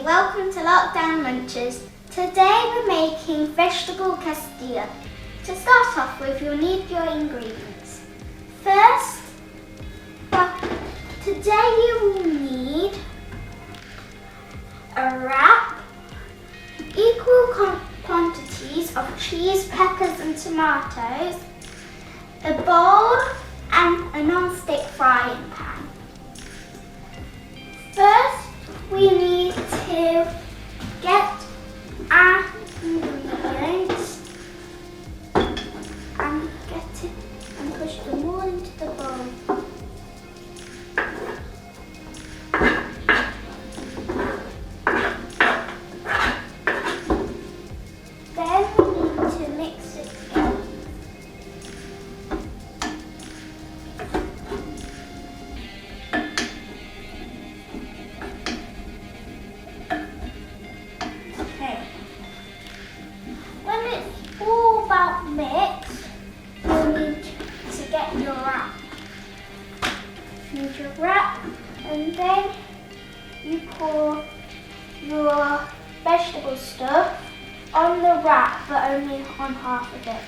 welcome to Lockdown Lunches. Today we're making vegetable quesadilla. To start off with, you'll need your ingredients. First, today you will need a wrap, equal quantities of cheese, peppers and tomatoes, a bowl and a non-stick frying pan. First, we need to get our ingredients and get it and push them all into the bowl. Then we need to mix it together. When it's all about mixed, you'll need to get your wrap. You need your wrap, and then you pour your vegetable stuff on the wrap, but only on half of it.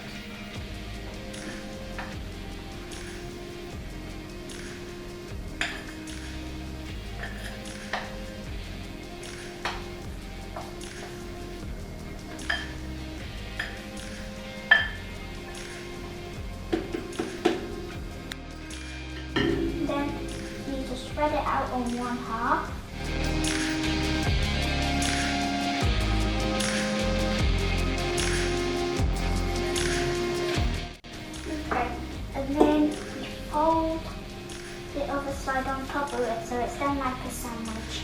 Then you need to spread it out on one half. Okay, and then you fold the other side on top of it so it's then like a sandwich.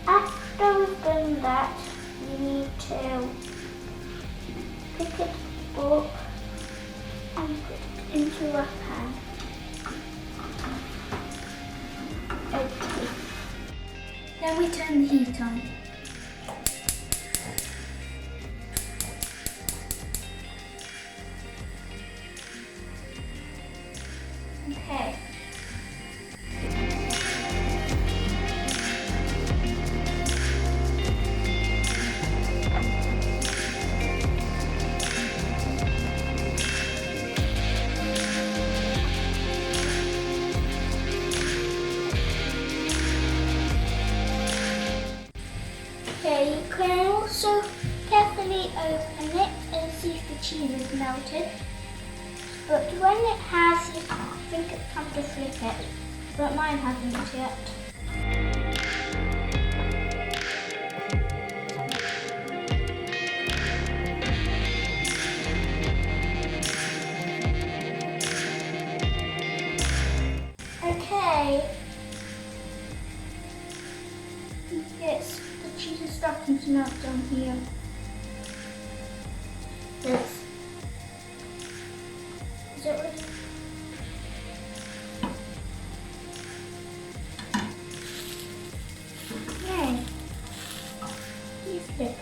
After we've done that, you need to pick it up and put it into a pan. Okay. Then we turn the heat on. Okay. Okay, you can also carefully open it and see if the cheese is melted. But when it has, you think it's time to flip it. But mine hasn't yet. Okay. Yes, the cheese is starting to melt down here. Yes. Is it ready? Okay. You flip.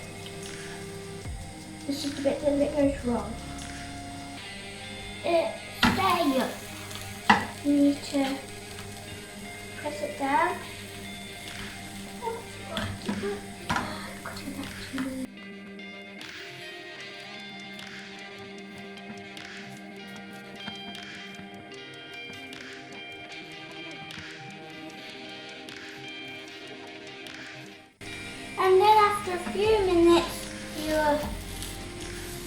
This is the bit that goes wrong. It's there. You need to press it down. And then after a few minutes, your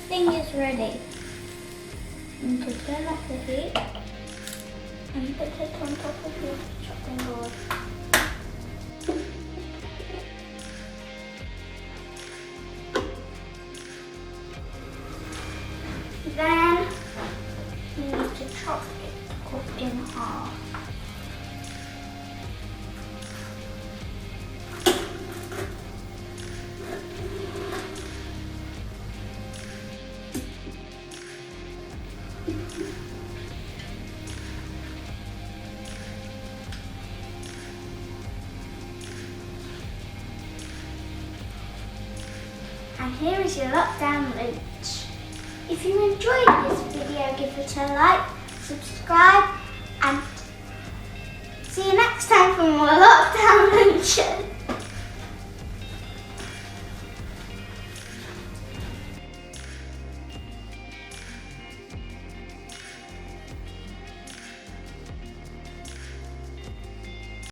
thing is ready. You can turn off the heat and put it on top of your chopping board. Then you need to chop it up in half. And here is your lockdown lunch. If you enjoyed this video, give it a like, subscribe, and see you next time for more lockdown lunches.